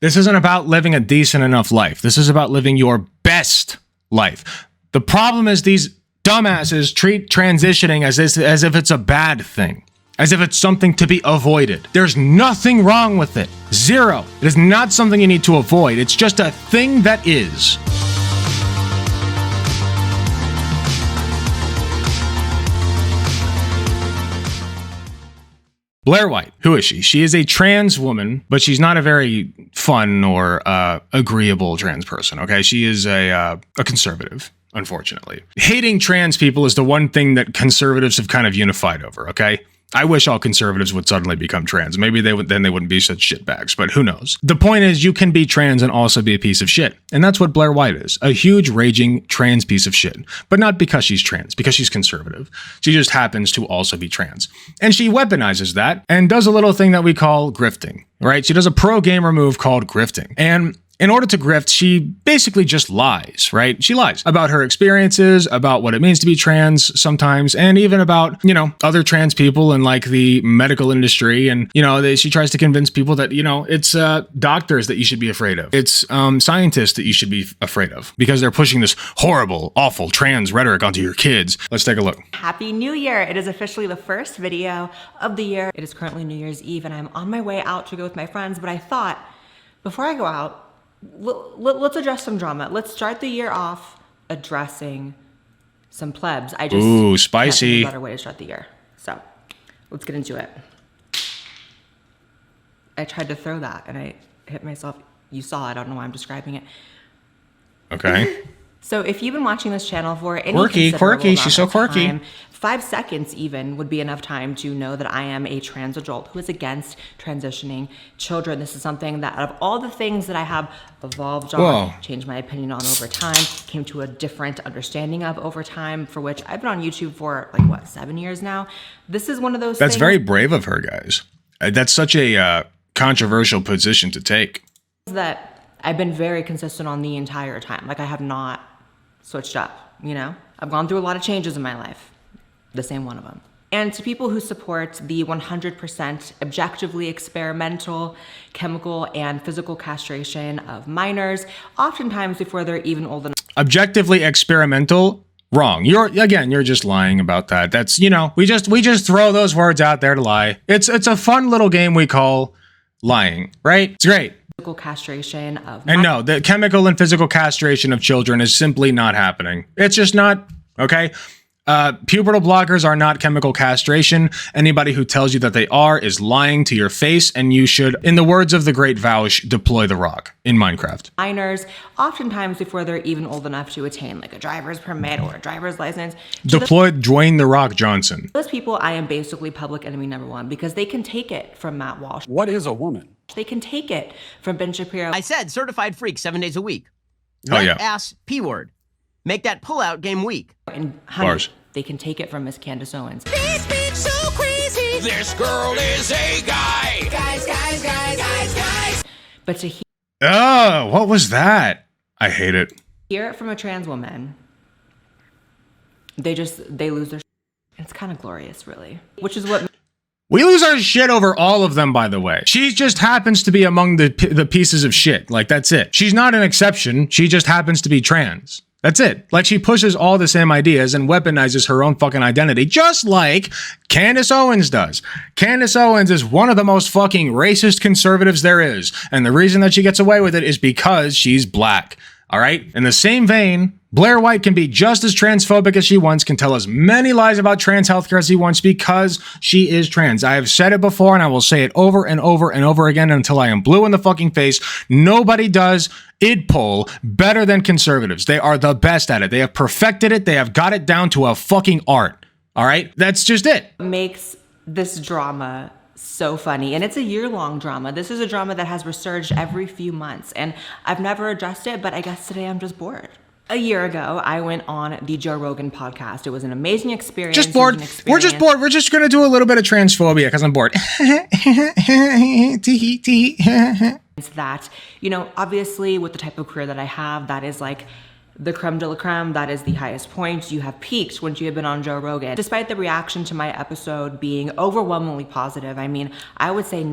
This isn't about living a decent enough life. This is about living your best life. The problem is these dumbasses treat transitioning as if it's a bad thing, as if it's something to be avoided. There's nothing wrong with it. Zero. It is not something you need to avoid. It's just a thing that is. Blaire White, who is she? She is a trans woman, but she's not a very fun or agreeable trans person, okay? She is a conservative, unfortunately. Hating trans people is the one thing that conservatives have kind of unified over, okay? I wish all conservatives would suddenly become trans. Maybe they wouldn't be such shitbags, but who knows? The point is, you can be trans and also be a piece of shit. And that's what Blaire White is. A huge, raging trans piece of shit. But not because she's trans, because she's conservative. She just happens to also be trans. And she weaponizes that and does a little thing that we call grifting, right? She does a pro-gamer move called grifting. And in order to grift, she basically just lies, right? She lies about her experiences, about what it means to be trans sometimes, and even about, you know, other trans people in like the medical industry. And, you know, she tries to convince people that, you know, it's doctors that you should be afraid of. It's scientists that you should be afraid of because they're pushing this horrible, awful trans rhetoric onto your kids. Let's take a look. Happy New Year. It is officially the first video of the year. It is currently New Year's Eve and I'm on my way out to go with my friends, but I thought before I go out, let's address some drama. Let's start the year off addressing some plebs. Ooh, spicy. Can't think of a better way to start the year. So let's get into it. I tried to throw that and I hit myself. You saw it. I don't know why I'm describing it. Okay. So if you've been watching this channel for any quirky, she's so quirky. Time, 5 seconds even would be enough time to know that I am a trans adult who is against transitioning children. This is something that out of all the things that I have evolved on, changed my opinion on over time, came to a different understanding of over time, for which I've been on YouTube for like, what, 7 years now? This is one of those things. That's very brave of her, guys. That's such a controversial position to take. That I've been very consistent on the entire time. Like I have not switched up, you know? I've gone through a lot of changes in my life. The same one of them. And to people who support the 100% objectively experimental, chemical, and physical castration of minors, oftentimes before they're even old enough. Objectively experimental? Wrong. You're just lying about that. That's, you know, we just throw those words out there to lie. It's a fun little game we call lying, right? It's great. Physical castration of and no, the chemical and physical castration of children is simply not happening. It's just not, okay? Pubertal blockers are not chemical castration. Anybody who tells you that they are is lying to your face, and you should, in the words of the great Vaush, deploy the rock in Minecraft. Minors, oftentimes before they're even old enough to attain like a driver's permit or a driver's license. Deploy Dwayne the Rock Johnson. Those people, I am basically public enemy #1 because they can take it from Matt Walsh. What is a woman? They can take it from Ben Shapiro. I said certified freak 7 days a week. Oh, yeah. Ass P word. Make that pullout game weak. And honey, Bars. They can take it from Miss Candace Owens. This bitch so crazy. This girl is a guy. Guys. But to Oh, what was that? I hate it. hear it from a trans woman, they lose their. It's kind of glorious, really. Which is what. We lose our shit over all of them, by the way. She just happens to be among the pieces of shit. Like, that's it. She's not an exception. She just happens to be trans. That's it. Like, she pushes all the same ideas and weaponizes her own fucking identity, just like Candace Owens does. Candace Owens is one of the most fucking racist conservatives there is. And the reason that she gets away with it is because she's black. All right? In the same vein, Blaire White can be just as transphobic as she wants, can tell as many lies about trans healthcare as he wants because she is trans. I have said it before and I will say it over and over and over again until I am blue in the fucking face. Nobody does id poll better than conservatives. They are the best at it. They have perfected it. They have got it down to a fucking art. All right? That's just it. Makes this drama so funny, and it's a year-long drama. This is a drama that has resurged every few months, and I've never addressed it, but I guess today I'm just bored. A year ago, I went on the Joe Rogan podcast. It was an amazing experience. Just bored. We're just bored. We're just gonna do a little bit of transphobia because I'm bored. That, you know, obviously with the type of career that I have, that is like the creme de la creme. That is the highest point. You have peaked once you have been on Joe Rogan. Despite the reaction to my episode being overwhelmingly positive, I mean, I would say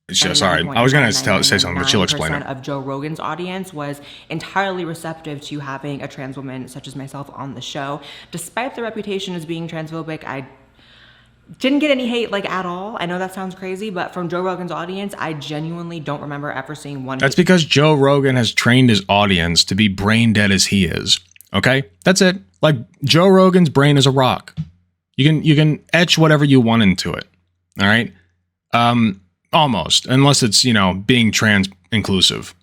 It's just, sorry, I was going to say something, but she'll explain it. 99% of Joe Rogan's audience was entirely receptive to having a trans woman such as myself on the show. Despite the reputation as being transphobic, I didn't get any hate, like, at all. I know that sounds crazy, but from Joe Rogan's audience, I genuinely don't remember ever seeing one. That's because Joe Rogan has trained his audience to be brain dead as he is. Okay? That's it. Like, Joe Rogan's brain is a rock. You can etch whatever you want into it. All right? Almost, unless it's, being trans inclusive.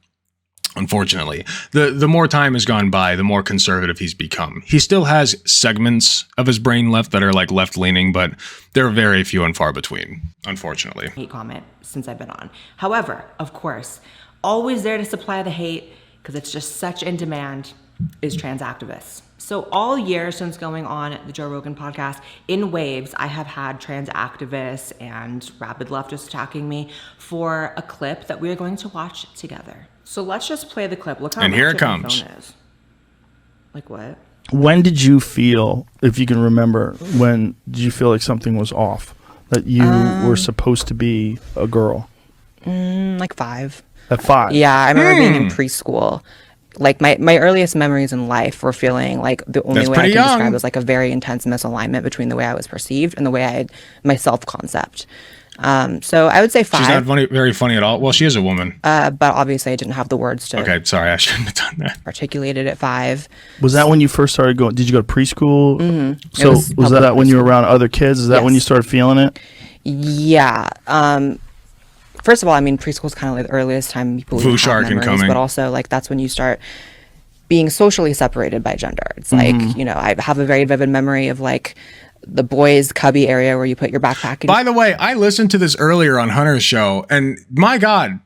Unfortunately, the more time has gone by, the more conservative he's become. He still has segments of his brain left that are like left leaning, but they're very few and far between, unfortunately. Hate comment since I've been on. However, of course, always there to supply the hate, because it's just such in demand, is trans activists. So all year since going on the Joe Rogan podcast, in waves, I have had trans activists and rabid leftists attacking me for a clip that we are going to watch together. So let's just play the clip. Look how and here it my comes. phone is. Like what? When did you feel, if you can remember, when did you feel like something was off? That you were supposed to be a girl? Like 5. At 5? Yeah, I remember being in preschool. Like my earliest memories in life were feeling like the only way I can describe was like a very intense misalignment between the way I was perceived and the way I had my self-concept. So I would say 5. She's not very funny at all. Well, she is a woman. But obviously I didn't have the words to Okay, sorry, I shouldn't have done that. articulate it at 5. Was that when you first started going? Did you go to preschool? Mm-hmm. So was that when you were around other kids? Is that when you Yes. started feeling it? Yeah. First of all, I mean, preschool is kind of like the earliest time people even Shark have memories, incoming. but also like that's when you start being socially separated by gender. It's like, I have a very vivid memory of like the boys' cubby area where you put your backpack in. By the way, I listened to this earlier on Hunter's show, and my God,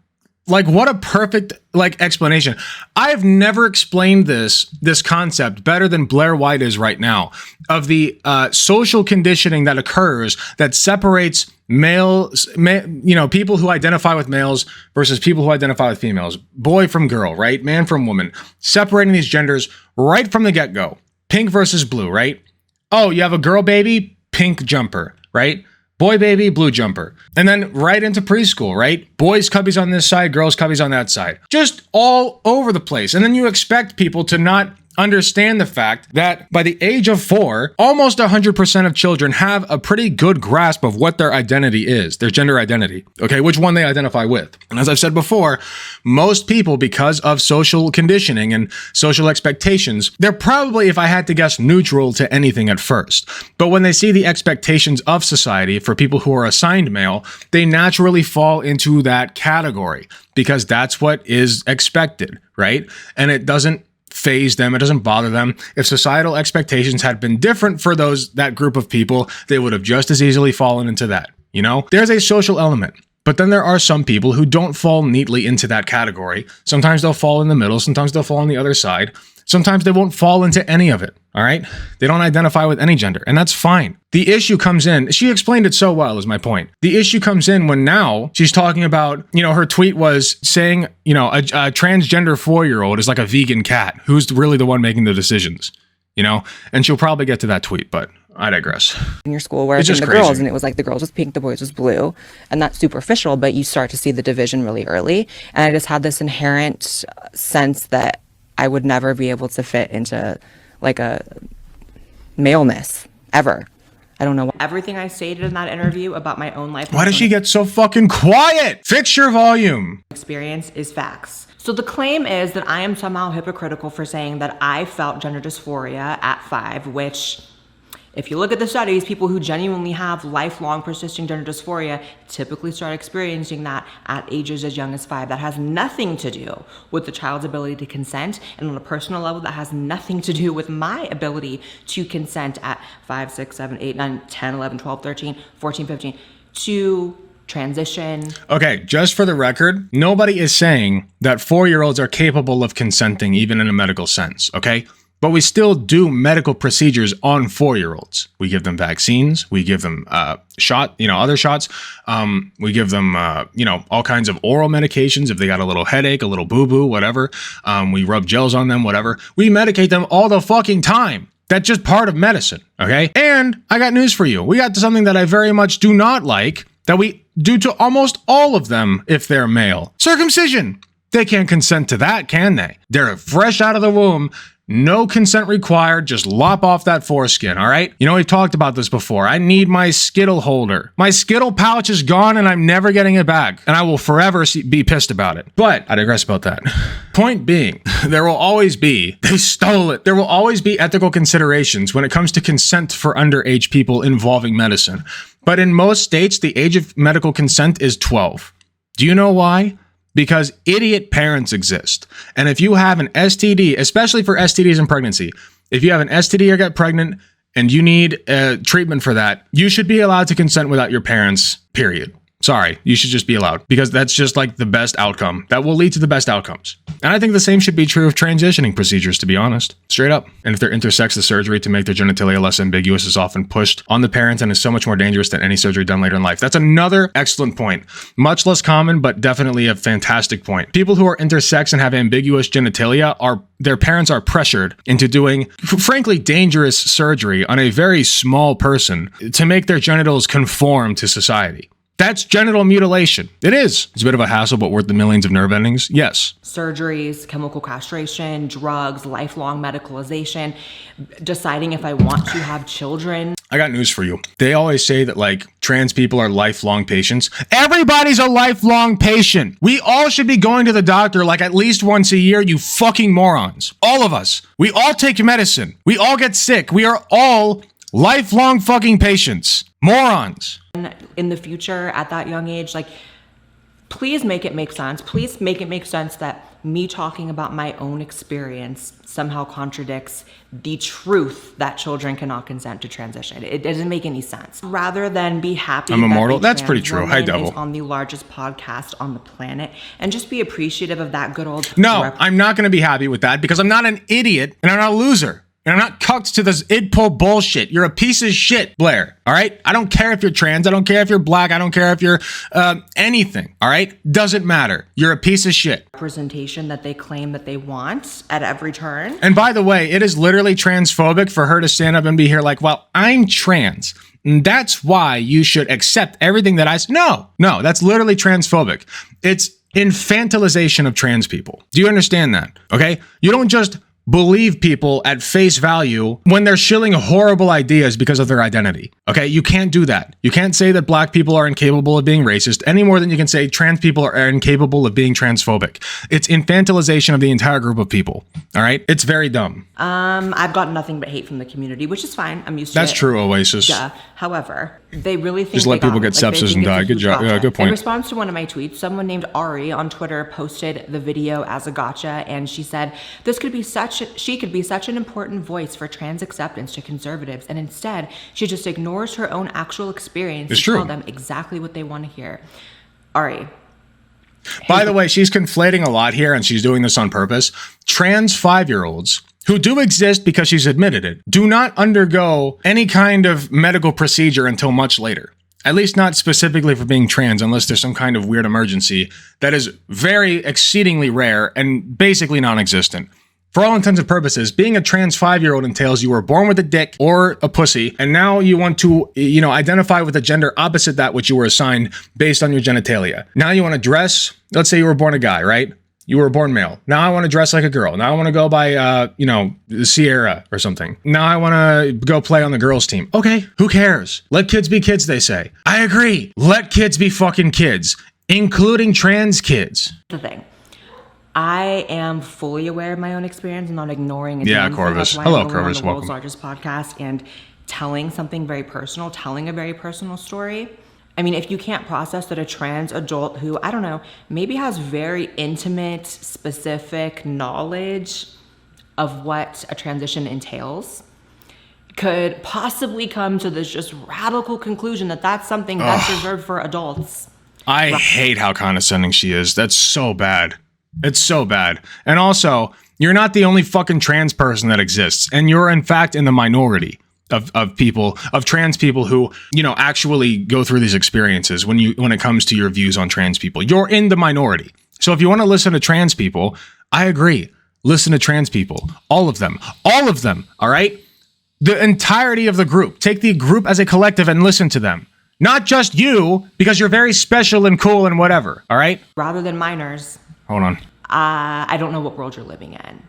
like what a perfect explanation. I've never explained this concept better than Blaire White is right now, of the social conditioning that occurs that separates people who identify with males versus people who identify with females, boy from girl, right? Man from woman, separating these genders right from the get-go. Pink versus blue, right? Oh, you have a girl baby, pink jumper, right? Boy baby, blue jumper. And then right into preschool, right? Boys cubbies on this side, girls cubbies on that side. Just all over the place. And then you expect people to not understand the fact that by the age of 4, almost 100% of children have a pretty good grasp of what their identity is, their gender identity, okay, which one they identify with. And as I've said before, most people, because of social conditioning and social expectations, they're probably, if I had to guess, neutral to anything at first. But when they see the expectations of society for people who are assigned male, they naturally fall into that category because that's what is expected, right? And it doesn't faze them. It doesn't bother them. If societal expectations had been different for that group of people, they would have just as easily fallen into that. There's a social element, but then there are some people who don't fall neatly into that category. Sometimes they'll fall in the middle. Sometimes they'll fall on the other side. Sometimes they won't fall into any of it. All right. They don't identify with any gender, and that's fine. The issue comes in. She explained it so well, is my point. The issue comes in when now she's talking about, her tweet was saying, a transgender 4-year-old is like a vegan cat. Who's really the one making the decisions? And she'll probably get to that tweet, but I digress. In your school where it's the crazy. girls, and it was like the girls was pink, the boys was blue, and that's superficial, but you start to see the division really early. And I just had this inherent sense that I would never be able to fit into like a maleness ever. I don't know why. Everything I stated in that interview about my own life. Why does she get so fucking quiet? Fix your volume. Experience is facts. So the claim is that I am somehow hypocritical for saying that I felt gender dysphoria at 5, which, if you look at the studies, people who genuinely have lifelong persisting gender dysphoria typically start experiencing that at ages as young as 5. That has nothing to do with the child's ability to consent, and on a personal level, that has nothing to do with my ability to consent at 5, 6, 7, 8, 9, 10, 11, 12, 13, 14, 15, to transition. Okay, just for the record, nobody is saying that 4-year-olds are capable of consenting even in a medical sense, okay? But we still do medical procedures on 4-year-olds. We give them vaccines. We give them other shots. We give them, all kinds of oral medications if they got a little headache, a little boo-boo, whatever. We rub gels on them, whatever. We medicate them all the fucking time. That's just part of medicine, okay? And I got news for you. We got to something that I very much do not like, that we do to almost all of them if they're male. Circumcision. They can't consent to that, can they? They're fresh out of the womb. No consent required, just lop off that foreskin, all right? You know, we've talked about this before. I need my Skittle holder. My Skittle pouch is gone and I'm never getting it back. And I will forever be pissed about it. But I digress about that. Point being, there will always be, they stole it. There will always be ethical considerations when it comes to consent for underage people involving medicine. But in most states, the age of medical consent is 12. Do you know why? Because idiot parents exist. And if you have an STD, especially for STDs and pregnancy, if you have an STD or get pregnant and you need treatment for that, you should be allowed to consent without your parents, period. Sorry, you should just be allowed because that's just like the best outcome. That will lead to the best outcomes. And I think the same should be true of transitioning procedures, to be honest. Straight up. And if they're intersex, the surgery to make their genitalia less ambiguous is often pushed on the parent and is so much more dangerous than any surgery done later in life. That's another excellent point. Much less common, but definitely a fantastic point. People who are intersex and have ambiguous genitalia their parents are pressured into doing, frankly, dangerous surgery on a very small person to make their genitals conform to society. That's genital mutilation. It is. It's a bit of a hassle, but worth the millions of nerve endings. Yes. Surgeries, chemical castration, drugs, lifelong medicalization, deciding if I want to have children. I got news for you. They always say that like trans people are lifelong patients. Everybody's a lifelong patient. We all should be going to the doctor like at least once a year, you fucking morons. All of us. We all take medicine. We all get sick. We are all lifelong fucking patients. Morons. In the future, at that young age, like, please make it make sense. Please make it make sense that me talking about my own experience somehow contradicts the truth that children cannot consent to transition. It doesn't make any sense. Rather than be happy I'm that immortal. a That's trans pretty true. Hi, woman devil. is on the largest podcast on the planet, and just be appreciative of that good old. No, I'm not going to be happy with that because I'm not an idiot and I'm not a loser. And I'm not cucked to this idpol bullshit. You're a piece of shit, Blair. All right? I don't care if you're trans. I don't care if you're black. I don't care if you're anything. All right? Doesn't matter. You're a piece of shit. Representation that they claim that they want at every turn. And by the way, it is literally transphobic for her to stand up and be here like, well, I'm trans. And that's why you should accept everything that I say. No, that's literally transphobic. It's infantilization of trans people. Do you understand that? Okay? You don't just believe people at face value when they're shilling horrible ideas because of their identity. Okay, you can't do that. You can't say that black people are incapable of being racist any more than you can say trans people are incapable of being transphobic. It's infantilization of the entire group of people. All right, it's very dumb. I've gotten nothing but hate from the community, which is fine. I'm used to it. That's true, Oasis. Duh. However, they really think Just let people get sepsis and die. Good job. Yeah, good point. In response to one of my tweets, someone named Ari on Twitter posted the video as a gotcha, and she said, she could be such an important voice for trans acceptance to conservatives, and instead, she just ignores her own actual experience to tell them exactly what they want to hear. Ari. By the way, she's conflating a lot here, and she's doing this on purpose. Trans 5-year-olds who do exist because she's admitted it, do not undergo any kind of medical procedure until much later. At least not specifically for being trans, unless there's some kind of weird emergency that is very exceedingly rare and basically non-existent. For all intents and purposes, being a trans 5-year-old entails you were born with a dick or a pussy, and now you want to, identify with a gender opposite that which you were assigned based on your genitalia. Now you want to dress, let's say you were born a guy, right? You were born male. Now I want to dress like a girl. Now I want to go by, Sierra or something. Now I want to go play on the girls' team. Okay, who cares? Let kids be kids, they say. I agree. Let kids be fucking kids, including trans kids. The thing. I am fully aware of my own experience and not ignoring it. Yeah, Corvus. Hello, Corvus. On the world's largest podcast and telling something very personal, telling a very personal story. I mean, if you can't process that a trans adult who, I don't know, maybe has very intimate, specific knowledge of what a transition entails, could possibly come to this just radical conclusion that that's something that's reserved for adults. I hate how condescending she is. That's so bad. It's so bad. And also, you're not the only fucking trans person that exists. And you're, in fact, in the minority of trans people who, actually go through these experiences when it comes to your views on trans people. You're in the minority. So if you want to listen to trans people, I agree. Listen to trans people. All of them. All of them. All right? The entirety of the group. Take the group as a collective and listen to them. Not just you, because you're very special and cool and whatever, all right? rather than minors. Hold on. I don't know what world you're living in.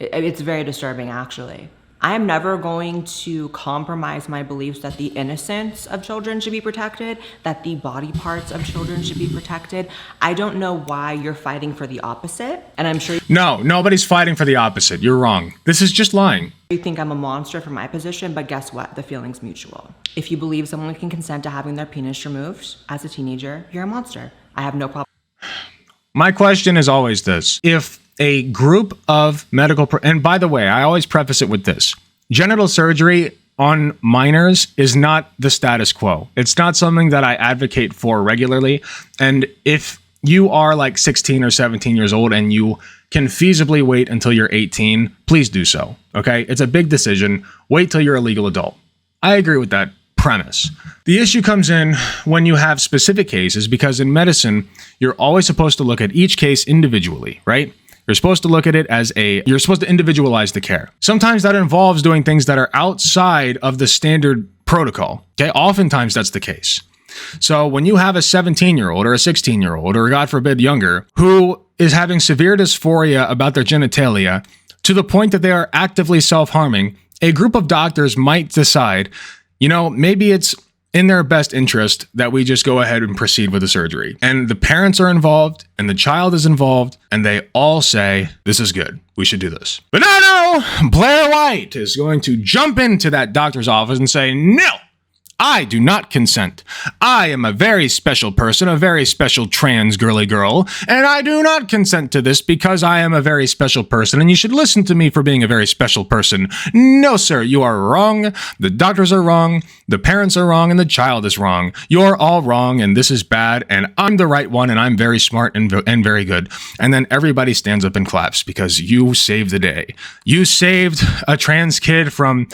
It's very disturbing, actually. I am never going to compromise my beliefs that the innocence of children should be protected, that the body parts of children should be protected. I don't know why you're fighting for the opposite, and I'm sure No, nobody's fighting for the opposite. You're wrong. This is just lying. you think I'm a monster for my position, but guess what? The feeling's mutual. If you believe someone can consent to having their penis removed as a teenager, you're a monster. I have no problem. My question is always this. If a group of and by the way, I always preface it with this. Genital surgery on minors is not the status quo. It's not something that I advocate for regularly. And if you are like 16 or 17 years old and you can feasibly wait until you're 18, please do so. Okay? It's a big decision. Wait till you're a legal adult. I agree with that premise. The issue comes in when you have specific cases, because in medicine, you're always supposed to look at each case individually, right? You're supposed to look at it as you're supposed to individualize the care. Sometimes that involves doing things that are outside of the standard protocol. Okay, oftentimes that's the case. So when you have a 17-year-old or a 16-year-old, or God forbid younger, who is having severe dysphoria about their genitalia to the point that they are actively self-harming, a group of doctors might decide, maybe it's in their best interest that we just go ahead and proceed with the surgery. And the parents are involved and the child is involved and they all say, this is good. We should do this. But no, Blaire White is going to jump into that doctor's office and say, no, I do not consent. I am a very special person, a very special trans girly girl, and I do not consent to this because I am a very special person, and you should listen to me for being a very special person. No, sir, you are wrong. The doctors are wrong. The parents are wrong, and the child is wrong. You're all wrong, and this is bad, and I'm the right one, and I'm very smart and very good. And then everybody stands up and claps because you saved the day. You saved a trans kid from,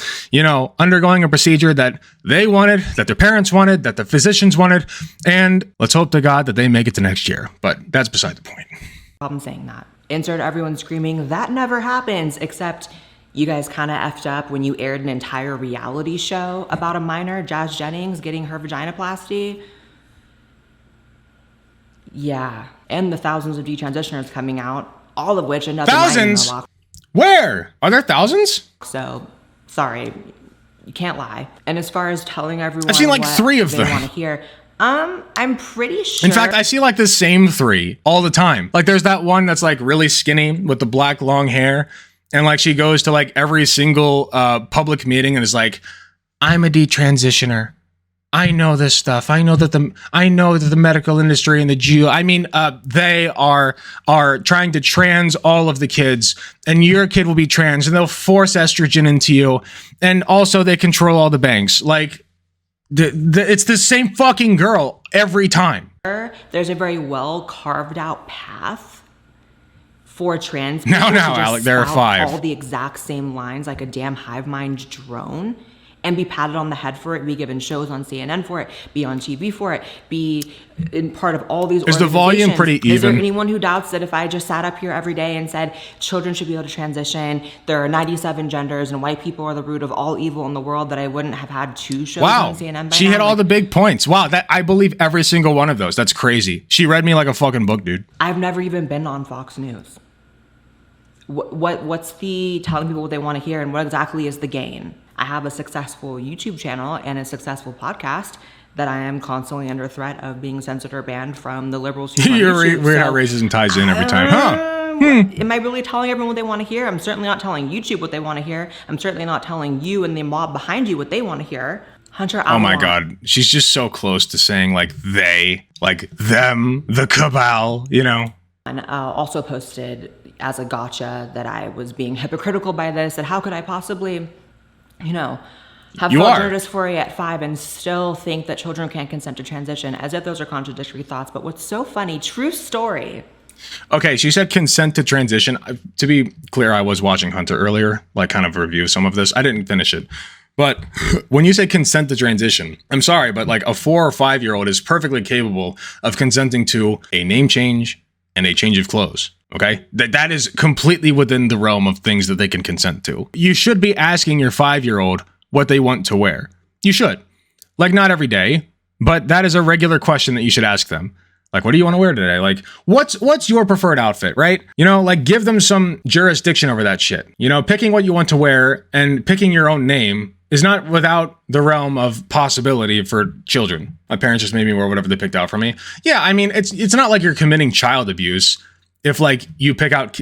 undergoing a procedure that they wanted, that their parents wanted, that the physicians wanted, and let's hope to God that they make it to next year. But that's beside the point. Problem saying that. Insert everyone screaming, that never happens, except you guys kind of effed up when you aired an entire reality show about a minor, Jazz Jennings, getting her vaginoplasty. Yeah, and the thousands of detransitioners coming out, all of which another thousands? Where? Are there thousands? So, sorry, you can't lie. And as far as telling everyone I've seen like 3 of them. They want to hear, I'm pretty sure. In fact, I see like the same 3 all the time. Like there's that one that's like really skinny with the black long hair. And like she goes to like every single public meeting and is like, I'm a detransitioner. I know this stuff. I know that the medical industry and they are trying to trans all of the kids, and your kid will be trans, and they'll force estrogen into you, and also they control all the banks. Like, it's the same fucking girl every time. There's a very well carved out path for trans people to just Alec, there are spout 5. all the exact same lines like a damn hive mind drone. And be patted on the head for it, be given shows on CNN for it, be on TV for it, be in part of all these organizations. Is the volume pretty even? Is there anyone who doubts that if I just sat up here every day and said children should be able to transition, there are 97 genders and white people are the root of all evil in the world, that I wouldn't have had 2 shows on CNN by She now? hit all the big points. Wow, that I believe every single one of those. That's crazy. She read me like a fucking book, dude. I've never even been on Fox News. What's the telling people what they want to hear, and what exactly is the gain? I have a successful YouTube channel and a successful podcast that I am constantly under threat of being censored or banned from the liberals who run YouTube. We're not racism ties in every time, Am I really telling everyone what they want to hear? I'm certainly not telling YouTube what they want to hear. I'm certainly not telling you and the mob behind you what they want to hear. Hunter, oh my God, she's just so close to saying like they, like them, the cabal, And also posted as a gotcha that I was being hypocritical by this, that how could I possibly, have gender dysphoria at 5 and still think that children can't consent to transition, as if those are contradictory thoughts. But what's so funny, true story. Okay, she said consent to transition. To be clear, I was watching Hunter earlier, like kind of review some of this. I didn't finish it. But when you say consent to transition, I'm sorry, but like a 4 or 5-year-old is perfectly capable of consenting to a name change and a change of clothes. Okay, that is completely within the realm of things that they can consent to. You should be asking your 5-year-old what they want to wear. You should. Like, not every day, But that is a regular question that you should ask them. Like, what do you want to wear today? Like, what's your preferred outfit, right? You know, like give them some jurisdiction over that shit. You know, picking what you want to wear and picking your own name is not without the realm of possibility for children. My parents just made me wear whatever they picked out for me. Yeah, I mean, it's not like you're committing child abuse if like you pick out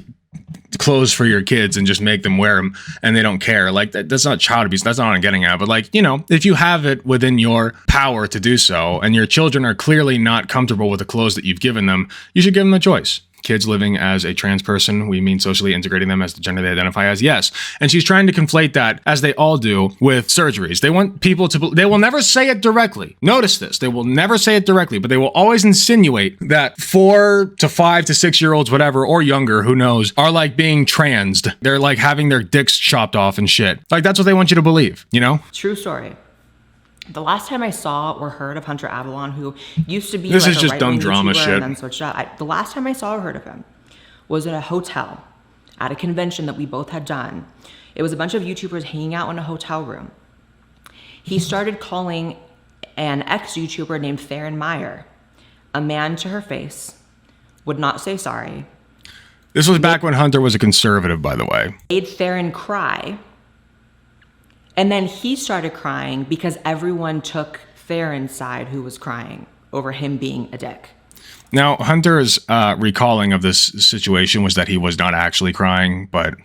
clothes for your kids and just make them wear them and they don't care. Like that's not child abuse. That's not what I'm getting at. But like, you know, if you have it within your power to do so and your children are clearly not comfortable with the clothes that you've given them, you should give them a choice. Kids living as a trans person, we mean socially integrating them as the gender they identify as. Yes. And she's trying to conflate that, as they all do, with surgeries. They want people to, they will never say it directly. Notice this. They will never say it directly, but they will always insinuate that 4 to 5 to 6 year olds, whatever, or younger, who knows, are like being transed. They're like having their dicks chopped off and shit. Like that's what they want you to believe, you know? True story. The last time I saw or heard of Hunter Avalon, who used to be This like is a just right-wing dumb drama YouTuber shit. and then switched up. The last time I saw or heard of him was in a hotel at a convention that we both had done. It was a bunch of YouTubers hanging out in a hotel room. He started calling an ex-YouTuber named Theron Meyer a man to her face, would not say sorry. This was back when Hunter was a conservative, by the way. Made Theron cry. And then he started crying because everyone took Theron's side, who was crying over him being a dick. Now, Hunter's recalling of this situation was that he was not actually crying, but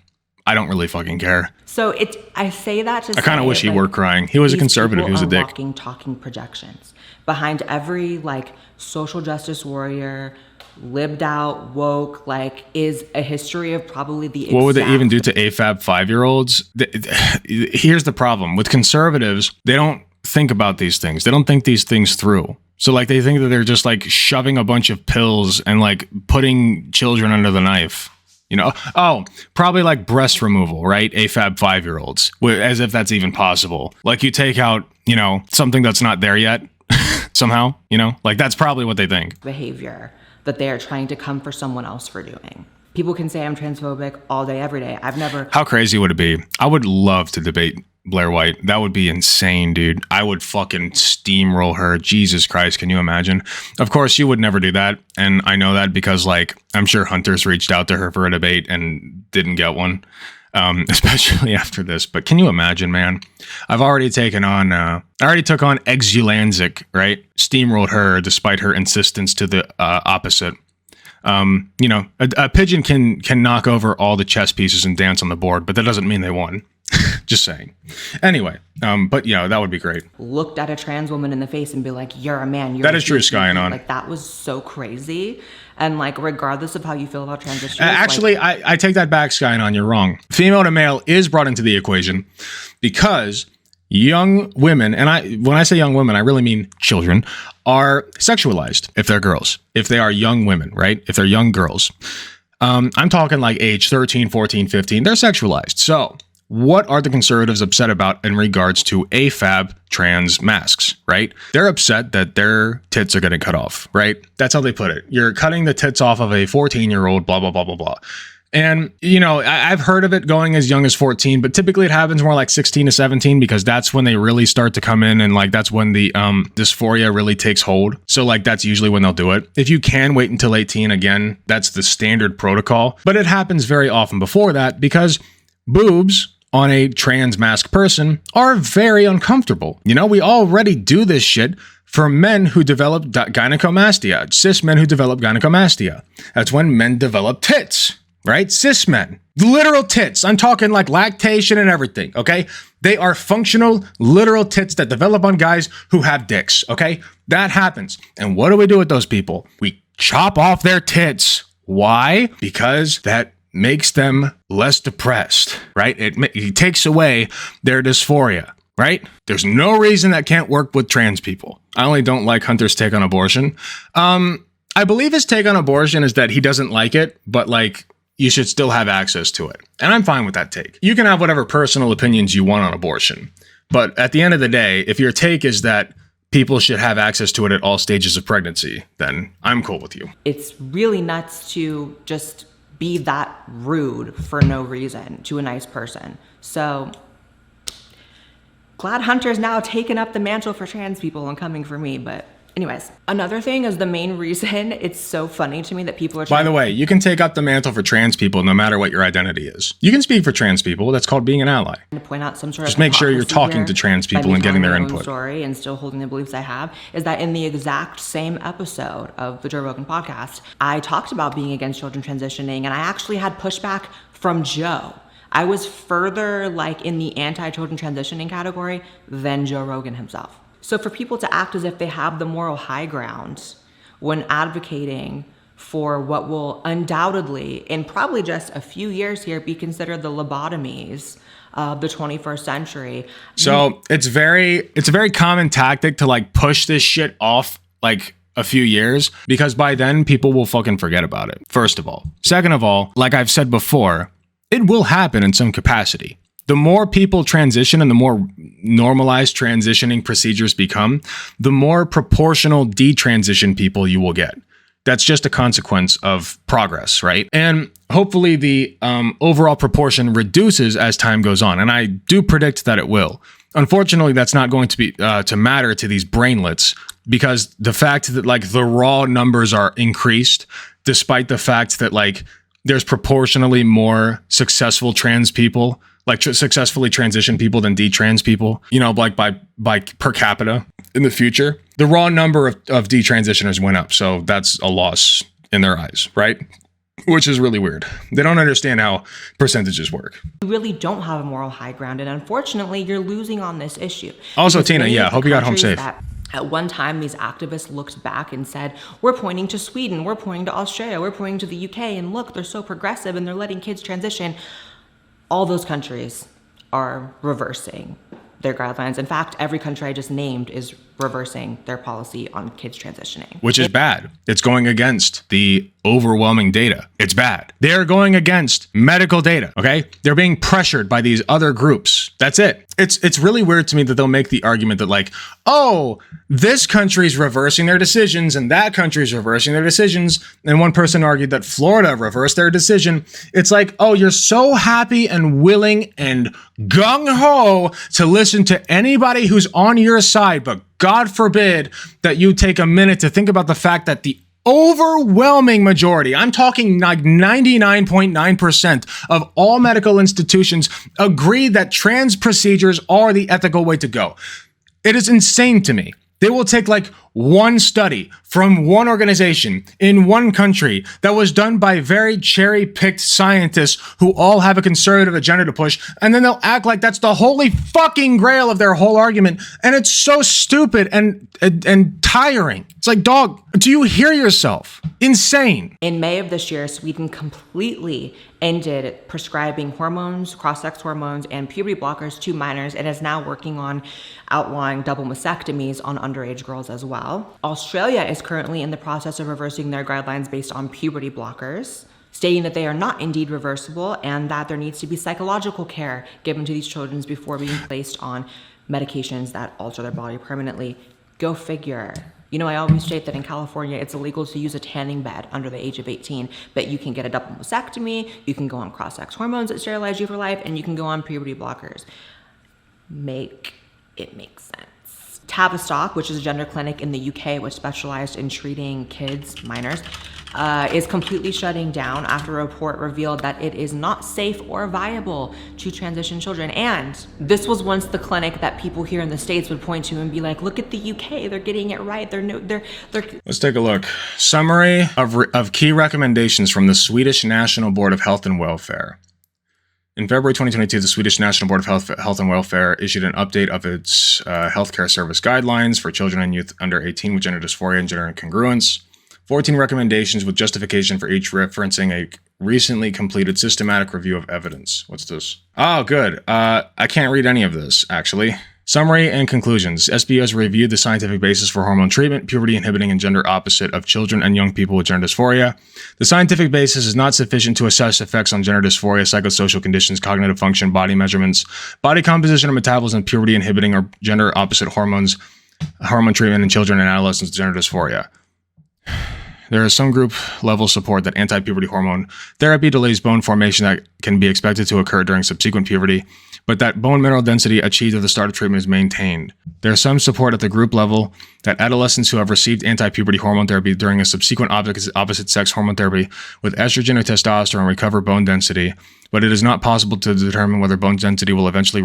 I don't really fucking care. So I say that to say, I kind of wish he like, were crying. He was a these conservative. He was a people are dick. walking, talking projections. Behind every like social justice warrior, libbed out, woke, like is a history of probably the What would they even do to AFAB 5-year-olds? Here's the problem. With conservatives, they don't think about these things. They don't think these things through. So like they think that they're just like shoving a bunch of pills and like putting children under the knife. You know, oh, probably like breast removal, right? AFAB 5-year-olds, as if that's even possible. Like you take out, you know, something that's not there yet somehow, you know, like that's probably what they think. Behavior that they are trying to come for someone else for doing. People can say I'm transphobic all day, every day. I've never. How crazy would it be? I would love to debate Blaire White. That would be insane, dude. I would fucking steamroll her. Jesus Christ, can you imagine? Of course, she would never do that. And I know that because, like, I'm sure Hunter's reached out to her for a debate and didn't get one, especially after this. But can you imagine, man? I've already taken on, I already took on Exulanzic, right? Steamrolled her despite her insistence to the opposite. You know, a pigeon can knock over all the chess pieces and dance on the board, but that doesn't mean they won. Just saying. Anyway, but yeah, that would be great. Looked at a trans woman in the face and be like, you're a man. You're That a is true, dude." Skyanon. Like that was so crazy. And like, regardless of how you feel about trans issues, Actually, like, I take that back, Skyanon. You're wrong. Female to male is brought into the equation because young women, and when I say young women, I really mean children, are sexualized if they're girls. If they are young women, right? If they're young girls. I'm talking like age 13, 14, 15. They're sexualized. So what are the conservatives upset about in regards to AFAB trans masks, right? They're upset that their tits are getting cut off, right? That's how they put it. You're cutting the tits off of a 14-year-old, blah, blah, blah, blah, blah. And, you know, I've heard of it going as young as 14, but typically it happens more like 16 to 17 because that's when they really start to come in and like that's when the dysphoria really takes hold. So like that's usually when they'll do it. If you can wait until 18, again, that's the standard protocol. But it happens very often before that because boobs on a trans masked person are very uncomfortable. You know, we already do this shit for men who develop gynecomastia, cis men who develop gynecomastia. That's when men develop tits. Right? Cis men, literal tits. I'm talking like lactation and everything. Okay. They are functional, literal tits that develop on guys who have dicks. Okay. That happens. And what do we do with those people? We chop off their tits. Why? Because that makes them less depressed, right? It takes away their dysphoria, right? There's no reason that can't work with trans people. I only don't like Hunter's take on abortion. I believe his take on abortion is that he doesn't like it, but like, you should still have access to it. And I'm fine with that take. You can have whatever personal opinions you want on abortion. But at the end of the day, if your take is that people should have access to it at all stages of pregnancy, then I'm cool with you. it's really nuts to just be that rude for no reason to a nice person. So glad Hunter's now taken up the mantle for trans people and coming for me, but anyways. Another thing is the main reason it's so funny to me that people are By the way, you can take up the mantle for trans people no matter what your identity is. You can speak for trans people. That's called being an ally. to point out some sort Just of make sure you're hypocrisy talking here to trans by people me and getting telling their my own input. story and still holding the beliefs I have is that in the exact same episode of the Joe Rogan podcast, I talked about being against children transitioning, and I actually had pushback from Joe. I was further like in the anti-children transitioning category than Joe Rogan himself. So for people to act as if they have the moral high ground when advocating for what will undoubtedly, in probably just a few years here, be considered the lobotomies of the 21st century. So it's a very common tactic to like push this shit off like a few years, because by then people will fucking forget about it. First of all. Second of all, like I've said before, it will happen in some capacity. The more people transition and the more normalized transitioning procedures become, the more proportional detransition people you will get. That's just a consequence of progress, right? And hopefully the overall proportion reduces as time goes on. And I do predict that it will. Unfortunately, that's not going to be to matter to these brainlets, because the fact that like the raw numbers are increased, despite the fact that like there's proportionally more successful trans people, like successfully transition people than detrans people, you know, like by per capita in the future, the raw number of detransitioners went up. So that's a loss in their eyes, right? Which is really weird. They don't understand how percentages work. You really don't have a moral high ground, and unfortunately, you're losing on this issue. Also, Because Tina, many yeah, of the hope you got home countries safe. that at one time, these activists looked back and said, we're pointing to Sweden, we're pointing to Australia, we're pointing to the UK, and look, they're so progressive and they're letting kids transition. All those countries are reversing their guidelines. In fact, every country I just named is reversing their policy on kids transitioning. Which is bad. It's going against the overwhelming data. It's bad. They're going against medical data, okay? They're being pressured by these other groups. That's it. It's really weird to me that they'll make the argument that like, oh, this country's reversing their decisions and that country's reversing their decisions. And one person argued that Florida reversed their decision. It's like, oh, you're so happy and willing and gung-ho to listen to anybody who's on your side, but God forbid that you take a minute to think about the fact that the overwhelming majority, I'm talking like 99.9% of all medical institutions agree that trans procedures are the ethical way to go. It is insane to me. They will take like one study from one organization in one country that was done by very cherry-picked scientists who all have a conservative agenda to push, and then they'll act like that's the holy fucking grail of their whole argument. And it's so stupid and tiring. It's like, dog, do you hear yourself? Insane. In May of this year, Sweden completely ended prescribing hormones, cross-sex hormones, and puberty blockers to minors, and is now working on outlawing double mastectomies on underage girls as well. Australia is currently in the process of reversing their guidelines based on puberty blockers, stating that they are not indeed reversible and that there needs to be psychological care given to these children before being placed on medications that alter their body permanently. Go figure. You know, I always state that in California, it's illegal to use a tanning bed under the age of 18, but you can get a double mastectomy, you can go on cross-sex hormones that sterilize you for life, and you can go on puberty blockers. Make it make sense. Tavistock, which is a gender clinic in the UK, which specialized in treating kids, minors, is completely shutting down after a report revealed that it is not safe or viable to transition children. And this was once the clinic that people here in the States would point to and be like, look at the UK, they're getting it right. Let's take a look. Summary of key recommendations from the Swedish National Board of Health and Welfare. In February 2022, the Swedish National Board of Health and Welfare issued an update of its healthcare service guidelines for children and youth under 18 with gender dysphoria and gender incongruence. 14 recommendations with justification for each, referencing a recently completed systematic review of evidence. What's this? Oh, good. I can't read any of this, actually. Summary and conclusions. SBO has reviewed the scientific basis for hormone treatment, puberty inhibiting, and gender opposite of children and young people with gender dysphoria. The scientific basis is not sufficient to assess effects on gender dysphoria, psychosocial conditions, cognitive function, body measurements, body composition or metabolism, puberty inhibiting or gender opposite hormone treatment in children and adolescents with gender dysphoria. There is some group level support that anti-puberty hormone therapy delays bone formation that can be expected to occur during subsequent puberty. but that bone mineral density achieved at the start of treatment is maintained. There is some support at the group level that adolescents who have received anti-puberty hormone therapy during a subsequent opposite sex hormone therapy with estrogen or testosterone recover bone density, but it is not possible to determine whether bone density will eventually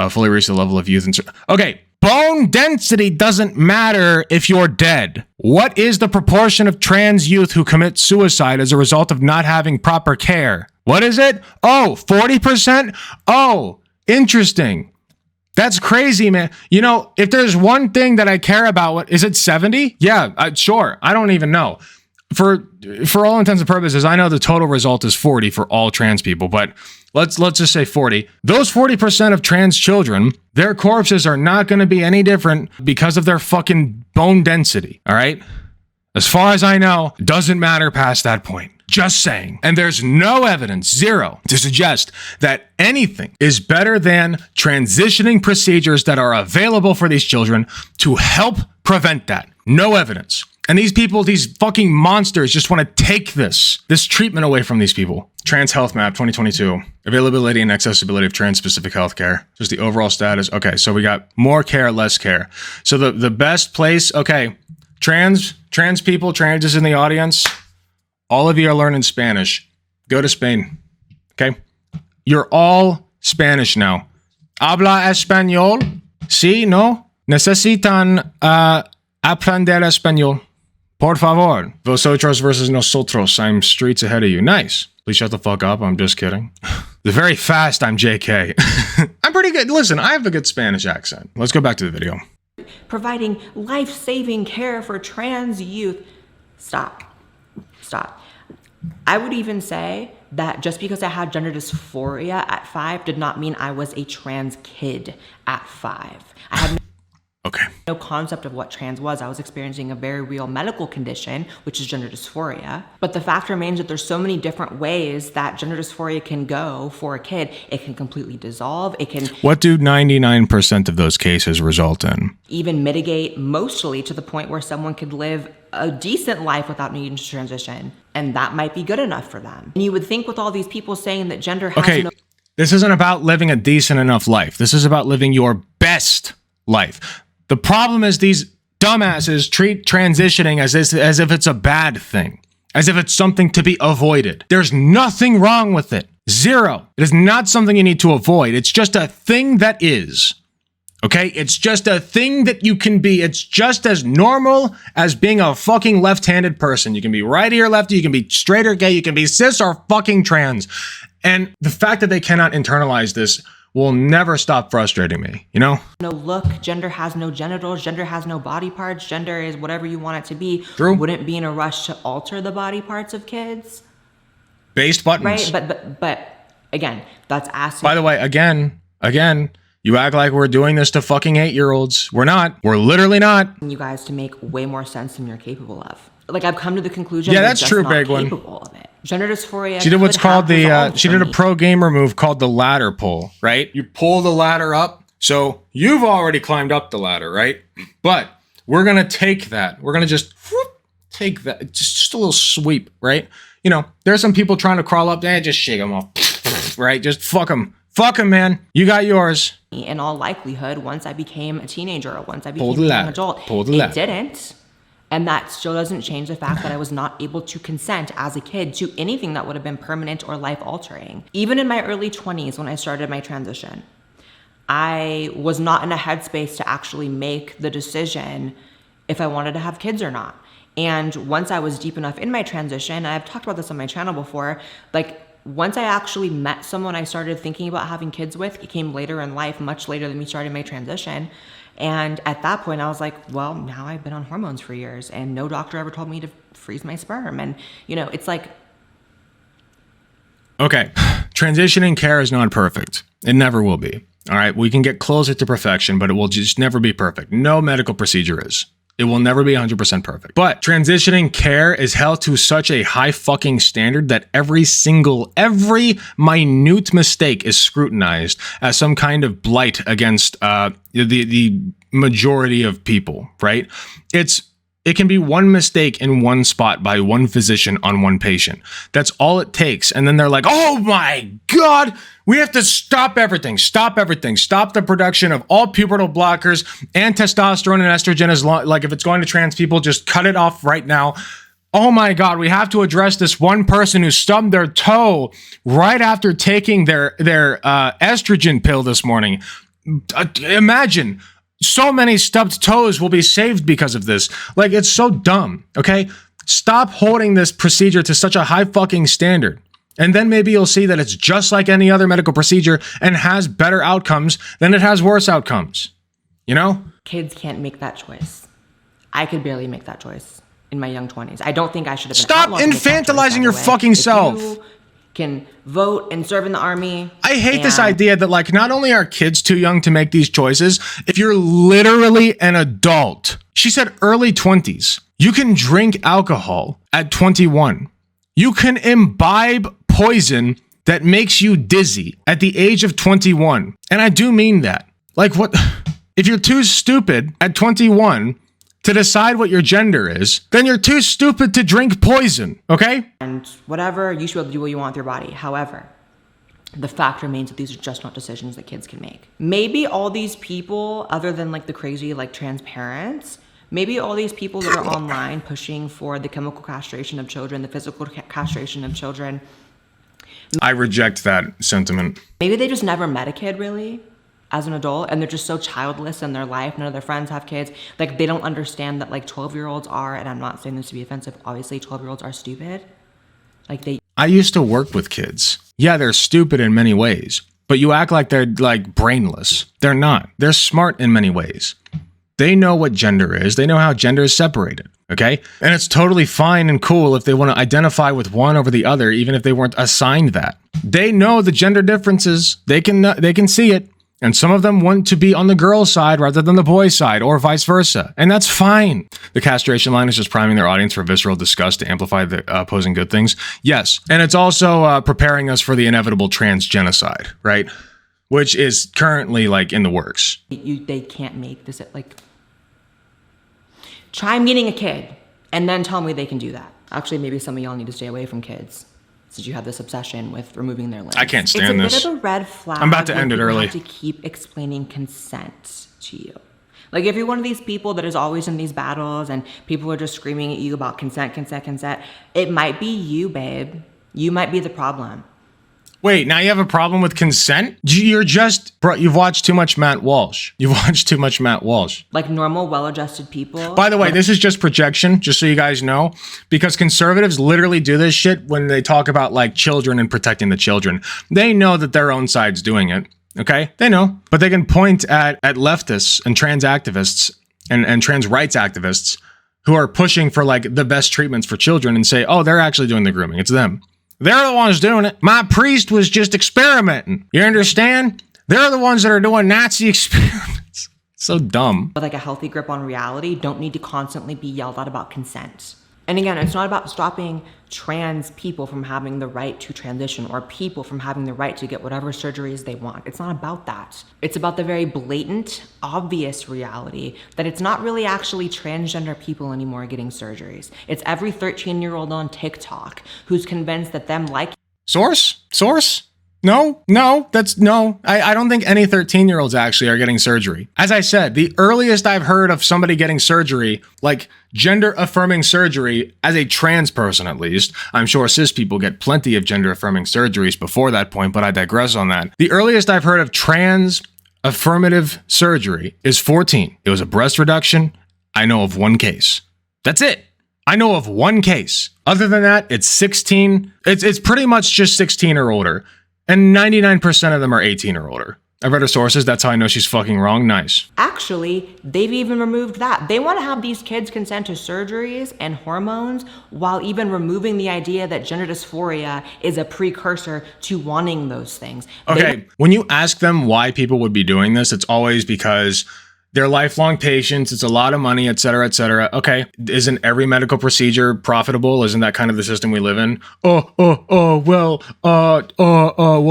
fully reach the level of youth. Okay, bone density doesn't matter if you're dead. What is the proportion of trans youth who commit suicide as a result of not having proper care? What is it? Oh, 40%? Oh, interesting. That's crazy, man. You know, if there's one thing that I care about, what is it, 70? Yeah, sure. I don't even know. For all intents and purposes, I know the total result is 40 for all trans people, but let's just say 40. Those 40% of trans children, their corpses are not going to be any different because of their fucking bone density, all right? As far as I know, it doesn't matter past that point. Just saying. And there's no evidence, zero, to suggest that anything is better than transitioning procedures that are available for these children to help prevent that. No evidence. And these people, these fucking monsters, just want to take this treatment away from these people. Trans Health Map 2022. Availability and accessibility of trans-specific healthcare. Just the overall status. Okay, so we got more care, less care. So the best place, okay, trans people, transes in the audience, all of you are learning Spanish. Go to Spain, okay? You're all Spanish now. Habla español? Sí, no? Necesitan aprender español. Por favor. Vosotros versus nosotros. I'm streets ahead of you. Nice. Please shut the fuck up. I'm just kidding. The very fast, I'm JK. I'm pretty good. Listen, I have a good Spanish accent. Let's go back to the video. Providing life-saving care for trans youth. Stop. I would even say that just because I had gender dysphoria at 5 did not mean I was a trans kid at 5. I had no concept of what trans was. I was experiencing a very real medical condition, which is gender dysphoria. But the fact remains that there's so many different ways that gender dysphoria can go for a kid. It can completely dissolve. It can... What do 99% of those cases result in? Even mitigate mostly to the point where someone could live a decent life without needing to transition. And that might be good enough for them. And you would think with all these people saying that gender has no... This isn't about living a decent enough life. This is about living your best life. The problem is these dumbasses treat transitioning as if it's a bad thing, as if it's something to be avoided. There's nothing wrong with it. Zero. It is not something you need to avoid. It's just a thing that is. Okay? It's just a thing that you can be. It's just as normal as being a fucking left-handed person. You can be righty or lefty. You can be straight or gay. You can be cis or fucking trans. And the fact that they cannot internalize this will never stop frustrating me, you know? No look, gender has no genitals, gender has no body parts, gender is whatever you want it to be. True. Wouldn't be in a rush to alter the body parts of kids. Based buttons. Right, but again, that's asking. By the way, again, you act like we're doing this to fucking 8-year-olds. We're not. We're literally not. You guys to make way more sense than you're capable of. Like, I've come to the conclusion yeah, that that's you're true, just not big one. capable of it. Gender dysphoria. She did what's called she did a me. pro gamer move called the ladder pull, right? You pull the ladder up. So you've already climbed up the ladder, right? But we're going to take that. We're going to just take that. Just a little sweep, right? You know, there's some people trying to crawl up there. Just shake them off, right? Just fuck them. Fuck them, man. You got yours. In all likelihood, once I became a teenager or once I became an adult, it didn't. And that still doesn't change the fact that I was not able to consent as a kid to anything that would have been permanent or life-altering. Even in my early 20s when I started my transition, I was not in a headspace to actually make the decision if I wanted to have kids or not. And once I was deep enough in my transition, and I've talked about this on my channel before, like once I actually met someone I started thinking about having kids with, it came later in life, much later than me starting my transition. And at that point, I was like, well, now I've been on hormones for years and no doctor ever told me to freeze my sperm. And, you know, it's like... Okay, transitioning care is not perfect. It never will be. All right, we can get closer to perfection, but it will just never be perfect. No medical procedure is. It will never be 100% perfect. But transitioning care is held to such a high fucking standard that every minute mistake is scrutinized as some kind of blight against the majority of people, right? It's It can be one mistake in one spot by one physician on one patient. That's all it takes. And then they're like, oh my God, we have to stop everything. Stop everything. Stop the production of all pubertal blockers and testosterone and estrogen. Like if it's going to trans people, just cut it off right now. Oh my God, we have to address this one person who stubbed their toe right after taking their estrogen pill this morning. Imagine. So many stubbed toes will be saved because of this. Like, it's so dumb, okay? Stop holding this procedure to such a high fucking standard. And then maybe you'll see that it's just like any other medical procedure and has better outcomes than it has worse outcomes. You know? Kids can't make that choice. I could barely make that choice in my young 20s. I don't think I should have been Stop outlawed to make that choice, infantilizing by your the way. fucking If self. you can vote and serve in the army. I hate this and idea that, like, not only are kids too young to make these choices, if you're literally an adult, she said early 20s, you can drink alcohol at 21. You can imbibe poison that makes you dizzy at the age of 21. And I do mean that. Like, what? If you're too stupid at 21 to decide what your gender is, then you're too stupid to drink poison, okay? And whatever, you should be able to do what you want with your body. However, the fact remains that these are just not decisions that kids can make. Maybe all these people, other than like the crazy like trans parents, maybe all these people that are online pushing for the chemical castration of children, the physical castration of children, I reject that sentiment. maybe they just never met a kid really as an adult, and they're just so childless in their life. None of their friends have kids. Like, they don't understand that like 12-year-olds are, and I'm not saying this to be offensive, obviously 12-year-olds are stupid. Like, I used to work with kids. Yeah, they're stupid in many ways, but you act like they're like brainless. They're not. They're smart in many ways. They know what gender is. They know how gender is separated. Okay. And it's totally fine and cool if they want to identify with one over the other, even if they weren't assigned that. They know the gender differences. They can see it. And some of them want to be on the girl's side rather than the boy's side, or vice versa. And that's fine. The castration line is just priming their audience for visceral disgust to amplify the opposing good things. Yes. And it's also preparing us for the inevitable trans genocide, right? Which is currently like in the works. they can't make this, like, try meeting a kid and then tell me they can do that. Actually, maybe some of y'all need to stay away from kids, since you have this obsession with removing their limbs. I can't stand this. It's a bit of a red flag. I'm about to end it when people early. have to keep explaining consent to you. Like, if you're one of these people that is always in these battles and people are just screaming at you about consent, it might be you, babe. You might be the problem. Wait, now you have a problem with consent? You've watched too much Matt Walsh. You've watched too much Matt Walsh. Like, normal, well-adjusted people. By the way, this is just projection, just so you guys know, because conservatives literally do this shit when they talk about like children and protecting the children. They know that their own side's doing it, okay? They know. But they can point at leftists and trans activists and trans rights activists who are pushing for like the best treatments for children and say, oh, they're actually doing the grooming. It's them. They're the ones doing it. My priest was just experimenting. You understand? They're the ones that are doing Nazi experiments. So dumb. With like a healthy grip on reality, don't need to constantly be yelled at about consent. And again, it's not about stopping trans people from having the right to transition or people from having the right to get whatever surgeries they want. It's not about that. It's about the very blatant, obvious reality that it's not really actually transgender people anymore getting surgeries. It's every 13-year-old on TikTok who's convinced that them liking Source? No. I don't think any 13-year-olds actually are getting surgery. As I said, the earliest I've heard of somebody getting surgery, like gender-affirming surgery, as a trans person at least, I'm sure cis people get plenty of gender-affirming surgeries before that point, but I digress on that. The earliest I've heard of trans affirmative surgery is 14. It was a breast reduction. I know of one case. That's it. I know of one case. Other than that, it's 16. It's pretty much just 16 or older. And 99% of them are 18 or older. I've read her sources. That's how I know she's fucking wrong. Nice. Actually, they've even removed that. They want to have these kids consent to surgeries and hormones while even removing the idea that gender dysphoria is a precursor to wanting those things. Okay, when you ask them why people would be doing this, it's always because they're lifelong patients. It's a lot of money, et cetera, et cetera. Okay, isn't every medical procedure profitable? Isn't that kind of the system we live in? Well,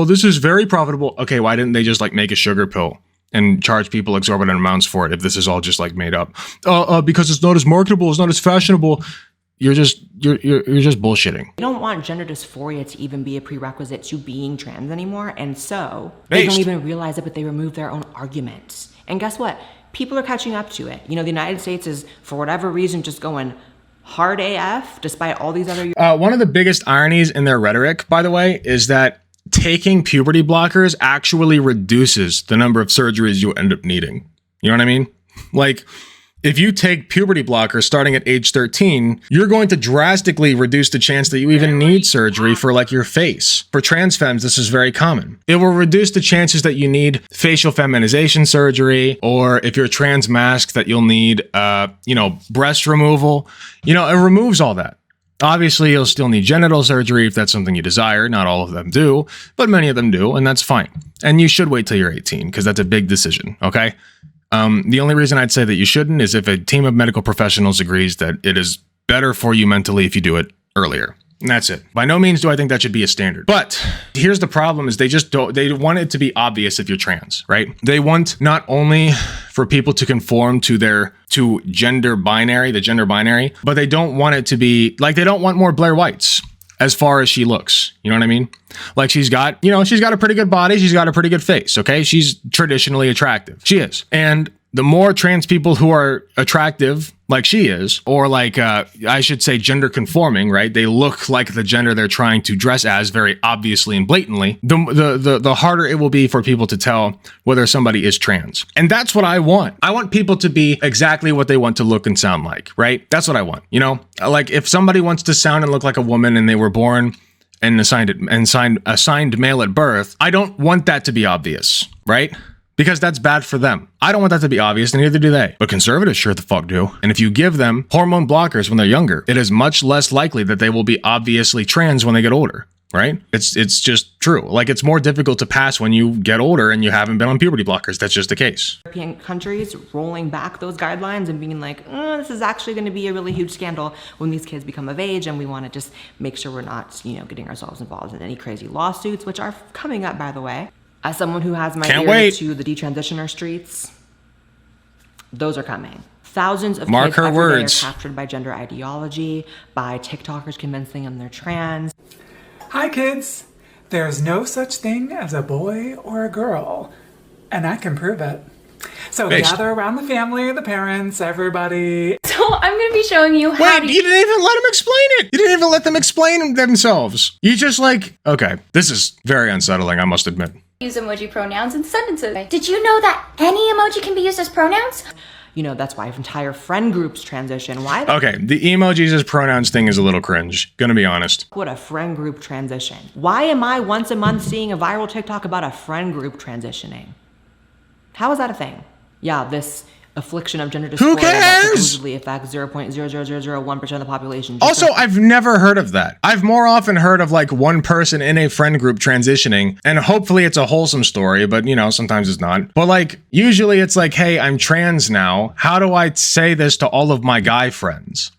this is very profitable. Okay, why didn't they just like make a sugar pill? and charge people exorbitant amounts for it if this is all just like made up. Because it's not as marketable, it's not as fashionable. You're just bullshitting. They don't want gender dysphoria to even be a prerequisite to being trans anymore, and so they don't even realize it, but they remove their own arguments. And guess what? People are catching up to it. You know, the United States is, for whatever reason, just going hard AF, despite all these other... One of the biggest ironies in their rhetoric, by the way, is that taking puberty blockers actually reduces the number of surgeries you end up needing. You know what I mean? Like, if you take puberty blockers starting at age 13, you're going to drastically reduce the chance that you even need surgery for like your face. For trans femmes, this is very common. It will reduce the chances that you need facial feminization surgery, or if you're trans masked, that you'll need, breast removal. You know, it removes all that. Obviously, you'll still need genital surgery if that's something you desire. Not all of them do, but many of them do, and that's fine. And you should wait till you're 18 because that's a big decision, okay? The only reason I'd say that you shouldn't is if a team of medical professionals agrees that it is better for you mentally if you do it earlier. And that's it. By no means do I think that should be a standard. But here's the problem is they want it to be obvious if you're trans, right? They want not only for people to conform to the gender binary, but they don't want it to be like, they don't want more Blaire Whites as far as she looks. You know what I mean? Like she's got a pretty good body. She's got a pretty good face. Okay. She's traditionally attractive. She is. And the more trans people who are attractive, like she is, or like, I should say gender conforming, right? They look like the gender they're trying to dress as very obviously and blatantly, the harder it will be for people to tell whether somebody is trans. And that's what I want. I want people to be exactly what they want to look and sound like, right? That's what I want. You know, like if somebody wants to sound and look like a woman and they were born and assigned male at birth, I don't want that to be obvious, right? Because that's bad for them. I don't want that to be obvious, and neither do they. But conservatives sure the fuck do. And if you give them hormone blockers when they're younger, it is much less likely that they will be obviously trans when they get older, right? It's just true. Like, it's more difficult to pass when you get older and you haven't been on puberty blockers. That's just the case. European countries rolling back those guidelines and being like, this is actually going to be a really huge scandal when these kids become of age, and we want to just make sure we're not, getting ourselves involved in any crazy lawsuits, which are coming up, by the way. As someone who has my ear to the detransitioner streets, those are coming. Thousands of kids every day are captured by gender ideology, by TikTokers convincing them they're trans. Hi kids, there's no such thing as a boy or a girl, and I can prove it. So gather around the family, the parents, everybody. So I'm going to be showing you how Wait, you didn't even let them explain it. You didn't even let them explain themselves. You just okay, this is very unsettling, I must admit. Use emoji pronouns in sentences. Did you know that any emoji can be used as pronouns? That's why entire friend groups transition. Why? Okay, the emojis as pronouns thing is a little cringe, gonna be honest. What a friend group transition. Why am I once a month seeing a viral TikTok about a friend group transitioning? How is that a thing? Yeah, this affliction of gender dysphoria Who cares? that supposedly affects 0.00001% of the population. Also, I've never heard of that. I've more often heard of like one person in a friend group transitioning, and hopefully it's a wholesome story, but sometimes it's not. But like, usually it's like, hey, I'm trans now. How do I say this to all of my guy friends?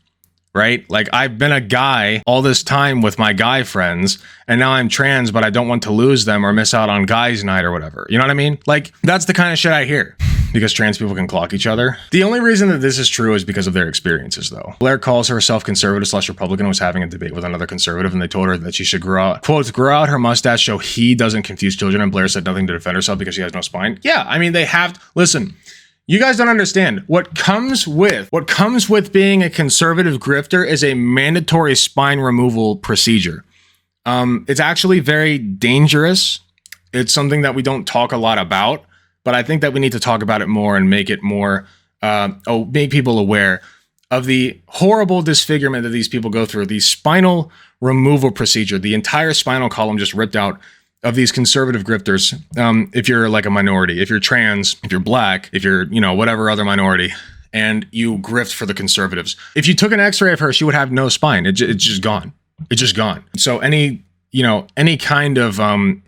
Right? Like, I've been a guy all this time with my guy friends, and now I'm trans, but I don't want to lose them or miss out on guys' night or whatever. You know what I mean? Like, that's the kind of shit I hear. Because trans people can clock each other. The only reason that this is true is because of their experiences, though. Blaire calls herself conservative/Republican and was having a debate with another conservative, and they told her that she should grow out her mustache so he doesn't confuse children, and Blaire said nothing to defend herself because she has no spine. Yeah, I mean, they have... Listen, you guys don't understand. What comes with being a conservative grifter is a mandatory spine removal procedure. It's actually very dangerous. It's something that we don't talk a lot about. But I think that we need to talk about it more and make it more, make people aware of the horrible disfigurement that these people go through. The spinal removal procedure, the entire spinal column just ripped out of these conservative grifters. If you're like a minority, if you're trans, if you're black, if you're, whatever other minority, and you grift for the conservatives. If you took an x-ray of her, she would have no spine. It's just gone. It's just gone. So any kind of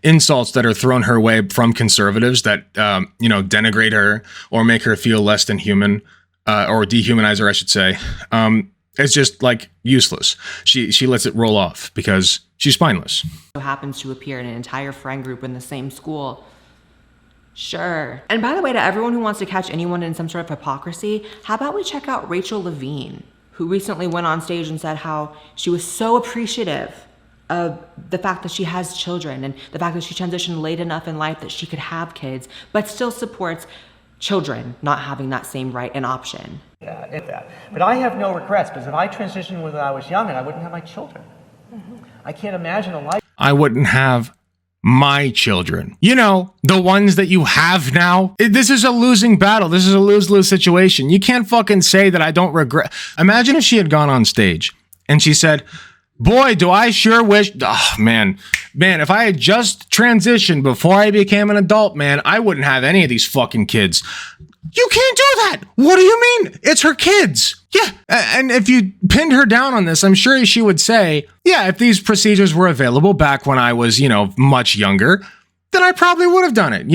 insults that are thrown her way from conservatives that, denigrate her or make her feel less than human, or dehumanize her, I should say, it's just like useless. She lets it roll off because she's spineless. Happens to appear in an entire friend group in the same school. Sure. And by the way, to everyone who wants to catch anyone in some sort of hypocrisy, how about we check out Rachel Levine, who recently went on stage and said how she was so appreciative of the fact that she has children and the fact that she transitioned late enough in life that she could have kids, but still supports children not having that same right and option. But I have no regrets, because if I transitioned when I was young, and I wouldn't have my children. I can't imagine a life. I wouldn't have my children. You know, the ones that you have now. This is a losing battle. This is a lose-lose situation. You can't fucking say that I don't regret. Imagine if she had gone on stage and she said, boy, do I sure wish, oh man, if I had just transitioned before I became an adult, man, I wouldn't have any of these fucking kids. You can't do that. What do you mean? It's her kids. Yeah. And if you pinned her down on this, I'm sure she would say, yeah, if these procedures were available back when I was, much younger, then I probably would have done it.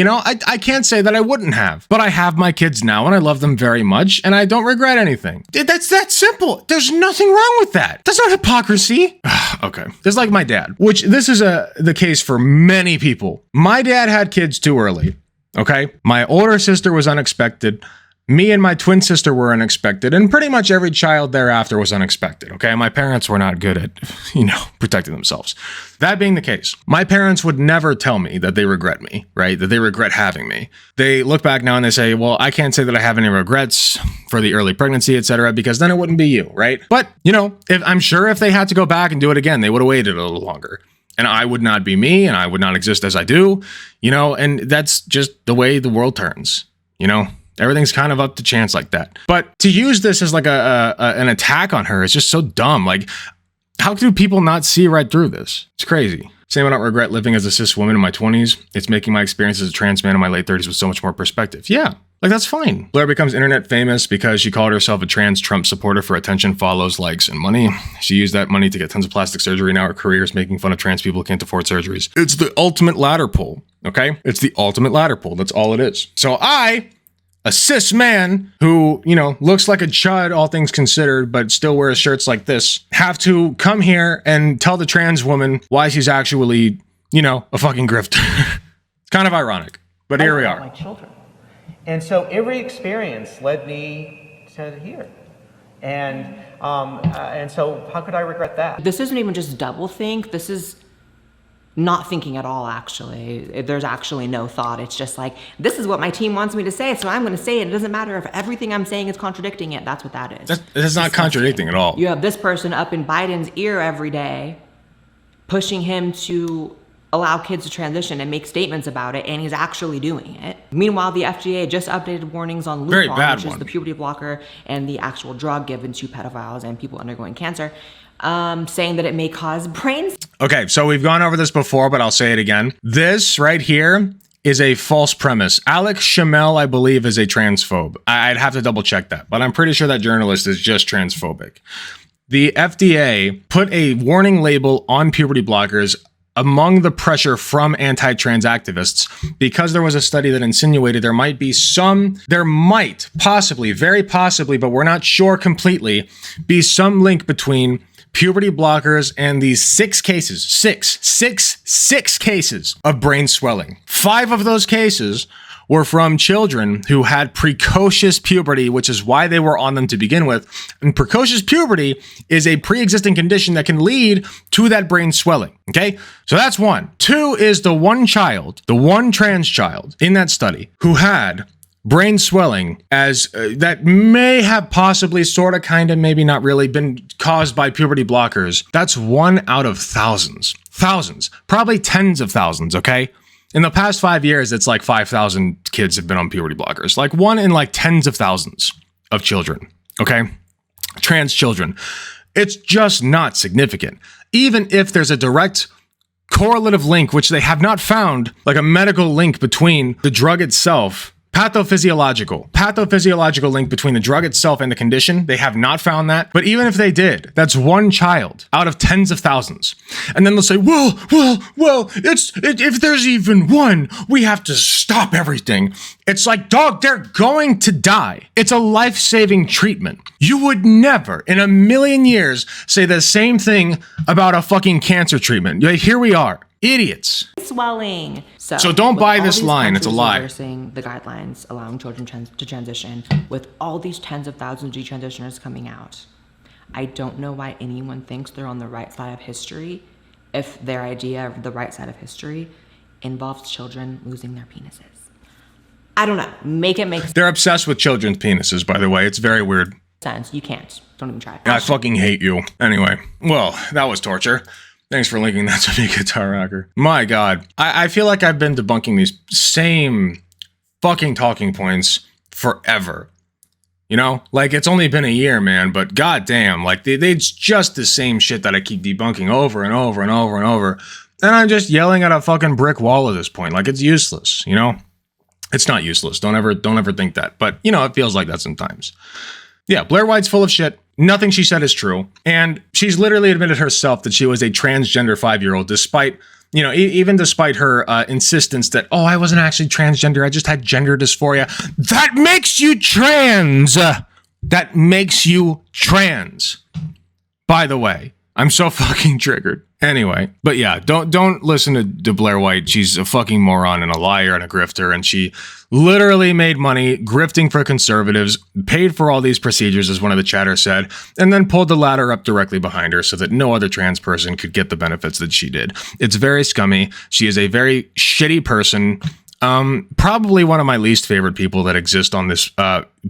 I can't say that I wouldn't have, but I have my kids now and I love them very much and I don't regret anything. That's that simple. There's nothing wrong with that. That's not hypocrisy. Okay. It's like my dad, which this is the case for many people. My dad had kids too early. Okay. My older sister was unexpected. Me and my twin sister were unexpected, and pretty much every child thereafter was unexpected. Okay. My parents were not good at, protecting themselves. That being the case, my parents would never tell me that they regret me, right? That they regret having me. They look back now and they say, well, I can't say that I have any regrets for the early pregnancy, etc., because then it wouldn't be you, right? But, if they had to go back and do it again, they would have waited a little longer. And I would not be me, and I would not exist as I do, and that's just the way the world turns, Everything's kind of up to chance like that. But to use this as like an attack on her is just so dumb. Like, how do people not see right through this? It's crazy. Saying I don't regret living as a cis woman in my 20s. It's making my experience as a trans man in my late 30s with so much more perspective. Yeah, like that's fine. Blair becomes internet famous because she called herself a trans Trump supporter for attention, follows, likes, and money. She used that money to get tons of plastic surgery. Now her career is making fun of trans people who can't afford surgeries. It's the ultimate ladder pull, okay? It's the ultimate ladder pull. That's all it is. So a cis man who, looks like a chud, all things considered, but still wears shirts like this, have to come here and tell the trans woman why she's actually, a fucking grifter. It's kind of ironic, but here we are. My children. And so every experience led me to here. And so how could I regret that? This isn't even just double think. This is not thinking at all, actually. There's actually no thought. It's just like, this is what my team wants me to say, so I'm going to say it. It doesn't matter if everything I'm saying is contradicting it. That's what that is. That's not contradicting at all. You have this person up in Biden's ear every day, pushing him to allow kids to transition and make statements about it, and he's actually doing it. Meanwhile, the FDA just updated warnings on Levine, which is the puberty blocker and the actual drug given to pedophiles and people undergoing cancer, saying that it may cause brain. Okay, so we've gone over this before, but I'll say it again. This right here is a false premise. Alex Shamel, I believe, is a transphobe. I'd have to double check that, but I'm pretty sure that journalist is just transphobic. The FDA put a warning label on puberty blockers among the pressure from anti-trans activists because there was a study that insinuated there might possibly, very possibly, but we're not sure completely, be some link between puberty blockers and these six cases of brain swelling. 5 of those cases were from children who had precocious puberty, which is why they were on them to begin with. And precocious puberty is a pre-existing condition that can lead to that brain swelling. Okay, so that's 1. 2 is the one trans child in that study who had brain swelling as that may have possibly, sort of, kind of, maybe not really been caused by puberty blockers. That's 1 out of thousands, probably tens of thousands. Okay. In the past 5 years, it's like 5,000 kids have been on puberty blockers, like 1 in like tens of thousands of children. Okay. Trans children. It's just not significant. Even if there's a direct correlative link, which they have not found, like a medical link between the drug itself, pathophysiological link between the drug itself and the condition. They have not found that. But even if they did, that's 1 child out of tens of thousands. And then they'll say, well, if there's even 1, we have to stop everything. It's like, dog, they're going to die. It's a life-saving treatment. You would never in a million years say the same thing about a fucking cancer treatment. Here we are. Idiots. Swelling. So don't with buy all this these line. It's a countries lie. reversing the guidelines allowing children to transition, with all these tens of thousands of detransitioners coming out, I don't know why anyone thinks they're on the right side of history if their idea of the right side of history involves children losing their penises. I don't know. Make it make They're obsessed with children's penises, by the way. It's very weird. sense. You can't. Don't even try. I fucking hate you. Anyway, well, that was torture. Thanks for linking that to me, Guitar Rocker. My God. I feel like I've been debunking these same fucking talking points forever. You know? Like, it's only been a year, man, but goddamn, like, it's just the same shit that I keep debunking over and over and over and over. And I'm just yelling at a fucking brick wall at this point. Like, it's useless, you know? It's not useless. Don't ever think that. But, you know, it feels like that sometimes. Yeah, Blaire White's full of shit. Nothing she said is true. And she's literally admitted herself that she was a transgender 5-year-old, despite, you know, even despite her insistence that, oh, I wasn't actually transgender. I just had gender dysphoria. That makes you trans. That makes you trans. By the way, I'm so fucking triggered. Anyway, but yeah, don't listen to Blaire White. She's a fucking moron and a liar and a grifter, and she literally made money grifting for conservatives, paid for all these procedures, as one of the chatters said, and then pulled the ladder up directly behind her so that no other trans person could get the benefits that she did. It's very scummy. She is a very shitty person. Probably one of my least favorite people that exist on this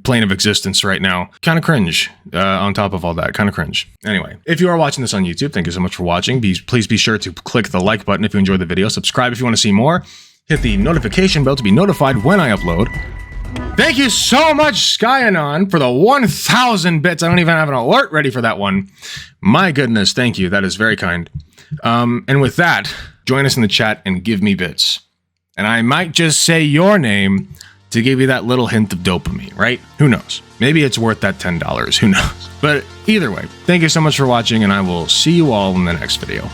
plane of existence right now. Kind of cringe on top of all that. Kind of cringe. Anyway, if you are watching this on YouTube, thank you so much for watching. Please be sure to click the like button if you enjoyed the video. Subscribe if you want to see more. Hit the notification bell to be notified when I upload. Thank you so much, Skyanon, for the 1,000 bits. I don't even have an alert ready for that one. My goodness, thank you. That is very kind. And with that, join us in the chat and give me bits. And I might just say your name to give you that little hint of dopamine, right? Who knows? Maybe it's worth that $10. Who knows? But either way, thank you so much for watching, and I will see you all in the next video.